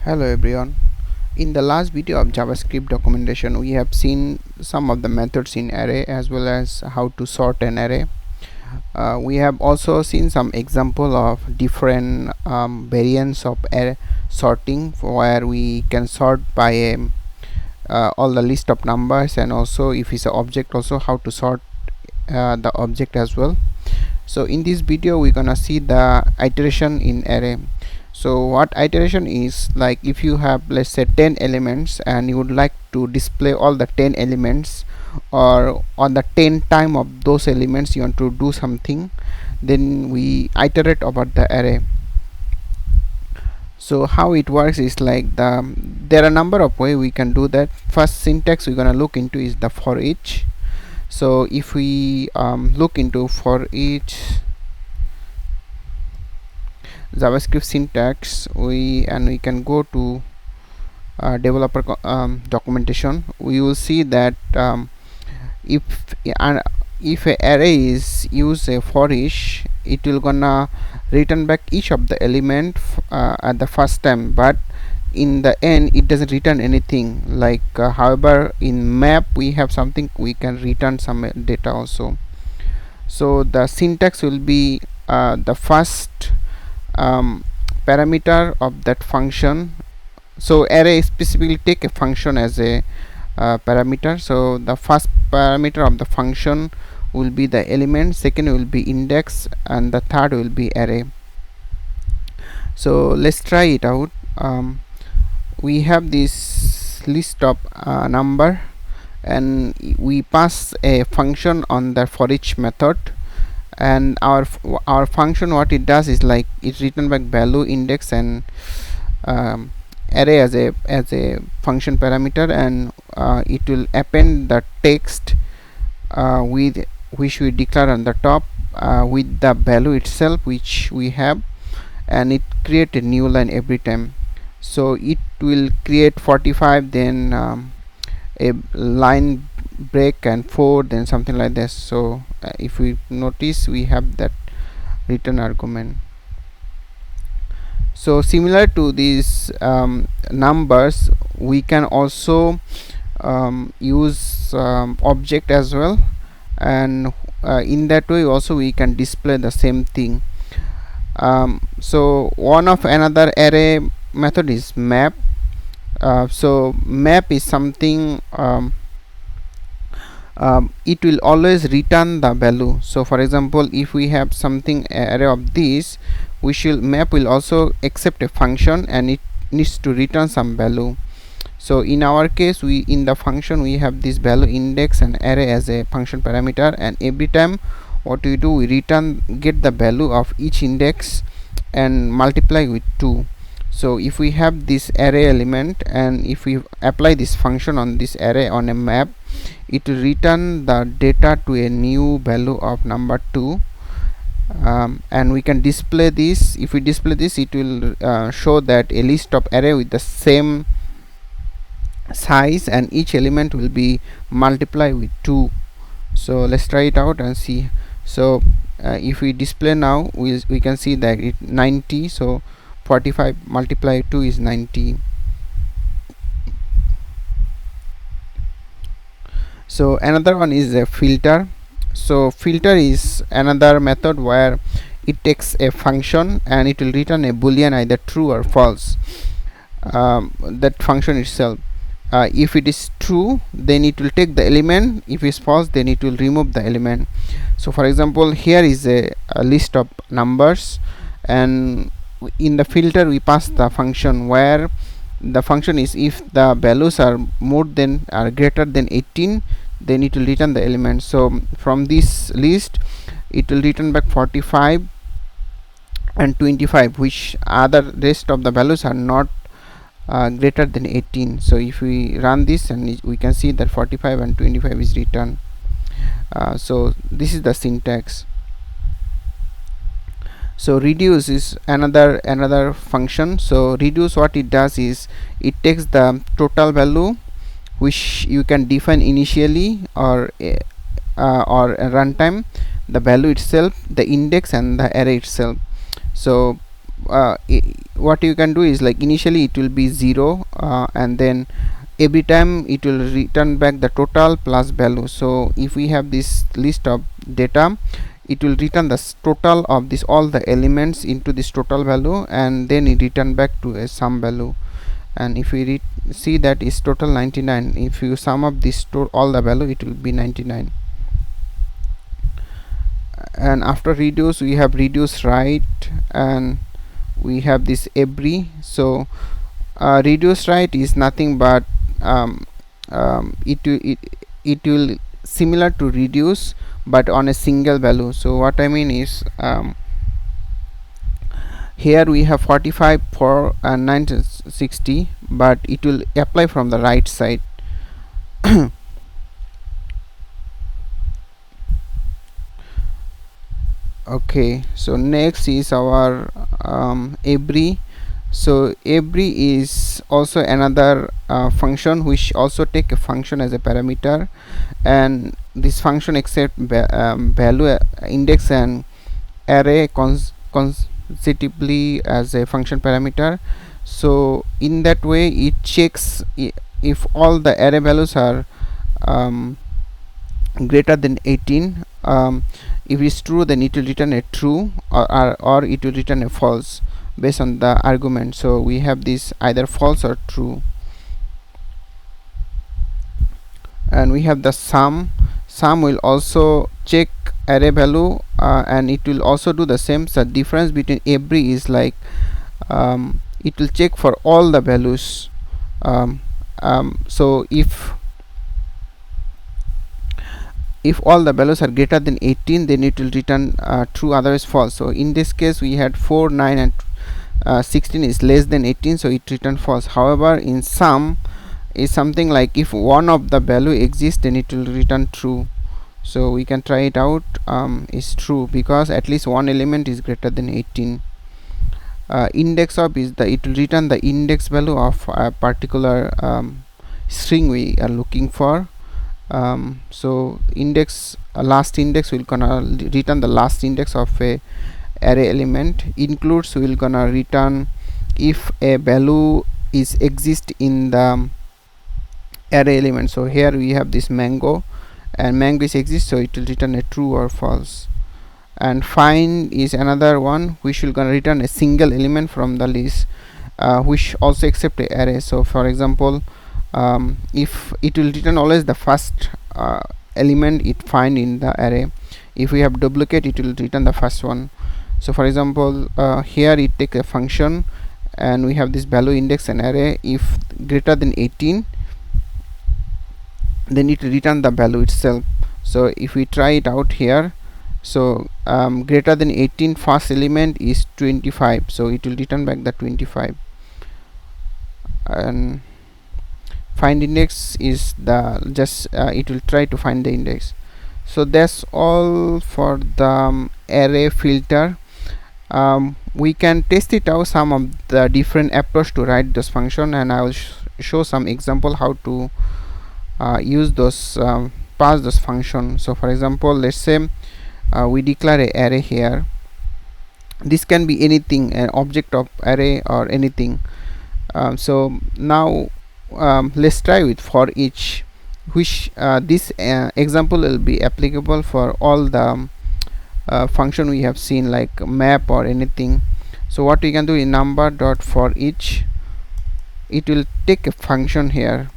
Hello everyone. In the last video of JavaScript documentation, we have seen some of the methods in array as well as how to sort an array. We have also seen some example of different variants of array sorting, where we can sort by all the list of numbers, and also if it's an object, also how to sort the object as well. So in this video we're gonna see the iteration in array. So what iteration is, like if you have, let's say, 10 elements and you would like to display all the 10 elements, or on the 10 time of those elements you want to do something, then we iterate over the array. So how it works is like there are a number of ways we can do that. First syntax we're gonna look into is the forEach. So if we look into forEach JavaScript syntax, we can go to developer documentation. We will see that if if a array is use a forEach, it will gonna return back each of the element at the first time, but in the end it doesn't return anything. Like however, in map we have something, we can return some data also. So the syntax will be the first parameter of that function. So array specifically take a function as a parameter. So the first parameter of the function will be the element, second will be index, and the third will be array. So let's try it out. We have this list of number, and we pass a function on the forEach method, and our function, what it does is like it return back value, index, and array as a function parameter, and it will append the text with which we declare on the top with the value itself which we have, and it create a new line every time. So it will create 45, then a line break, and 4, then something like this. So if we notice, we have that return argument. So similar to these numbers, we can also use object as well, and in that way also we can display the same thing. So one of another array method is map. So map is something it will always return the value. So for example, if we have something array of this, map will also accept a function, and it needs to return some value. So in our case, in the function we have this value, index, and array as a function parameter, and every time what we do, we get the value of each index and multiply with 2. So if we have this array element, and if we apply this function on this array on a map, it will return the data to a new value of number 2, and we can display this. If we display this, it will show that a list of array with the same size, and each element will be multiplied with 2. So let's try it out and see. So if we display now, we can see that it 90. So 45 multiplied 2 is 90. So another one is a filter. So filter is another method where it takes a function and it will return a boolean, either true or false. That function itself, if it is true, then it will take the element. If it's false, then it will remove the element. So for example, here is a list of numbers, and in the filter we pass the function, where the function is if the values are greater than 18, then it will return the element. So from this list it will return back 45 and 25, which other rest of the values are not greater than 18. So if we run this, and we can see that 45 and 25 is returned. So this is the syntax. So reduce is another function. So reduce, what it does is it takes the total value which you can define initially or a runtime, the value itself, the index, and the array itself. So what you can do is, like, initially it will be 0, and then every time it will return back the total plus value. So if we have this list of data, it will return the total of this all the elements into this total value, and then it return back to a sum value. And if we see that is total 99, if you sum up this all the value, it will be 99. And after reduce, we have reduce right, and we have this every. So reduce right is nothing but it will similar to reduce but on a single value. So what I mean is, here we have 45 for 960, but it will apply from the right side. Okay, so next is our every. So every is also another function which also take a function as a parameter, and this function accept value index and array consecutively as a function parameter. So in that way it checks if all the array values are greater than 18. If it's true, then it will return a true, or it will return a false based on the argument. So we have this either false or true. And we have the sum will also check array value, and it will also do the same. So difference between every is like it will check for all the values. So if all the values are greater than 18, then it will return true, otherwise false. So in this case we had 4, 9 and 16 is less than 18, so it returned false. However, in sum is something like if one of the value exists, then it will return true. So we can try it out. Is true because at least one element is greater than 18. Index of is it will return the index value of a particular string we are looking for. So index last index will gonna return the last index of a array element. Includes will gonna return if a value is exist in the array element. So here we have this mango, and mango is exist, so it will return a true or false. And find is another one which will gonna return a single element from the list, which also accept a array. So for example, if it will return always the first element it find in the array. If we have duplicate, it will return the first one. So for example, here it take a function, and we have this value index and array. If greater than 18, then it will return the value itself. So if we try it out here, so greater than 18 first element is 25, so it will return back the 25. And find index is the just it will try to find the index. So that's all for the array filter. We can test it out some of the different approach to write this function, and I will show some example how to use those pass this function. So for example, let's say we declare a array here. This can be anything, an object of array or anything. So now let's try with forEach, which this example will be applicable for all the function we have seen, like map or anything. So what we can do in number.forEach, it will take a function here,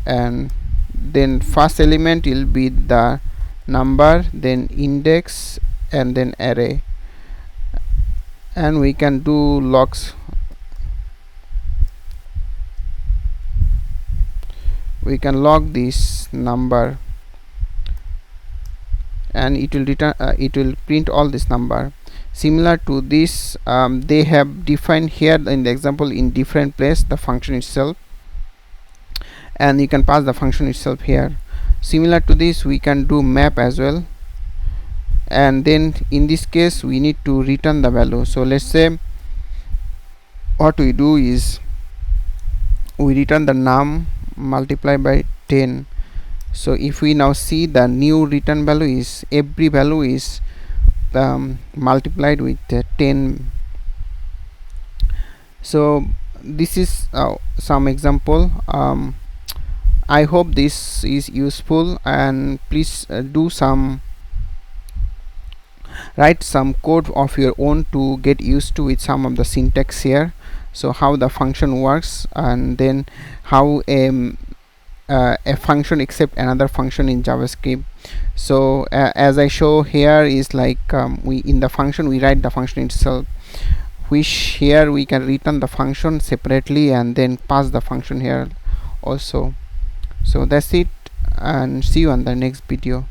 and then first element will be the number, then index, and then array. And we can do logs. We can log this number, and it will return it will print all this number. Similar to this, they have defined here in the example in different place the function itself, and you can pass the function itself here. Similar to this, we can do map as well, and then in this case we need to return the value. So let's say what we do is we return the num multiplied by 10. So if we now see the new return value is every value is multiplied with 10. So this is some example. I hope this is useful, and please write some code of your own to get used to with some of the syntax here. So how the function works, and then how a function accept another function in JavaScript. So as I show here is like, we in the function we write the function itself, which here we can return the function separately and then pass the function here also. So that's it, and see you on the next video.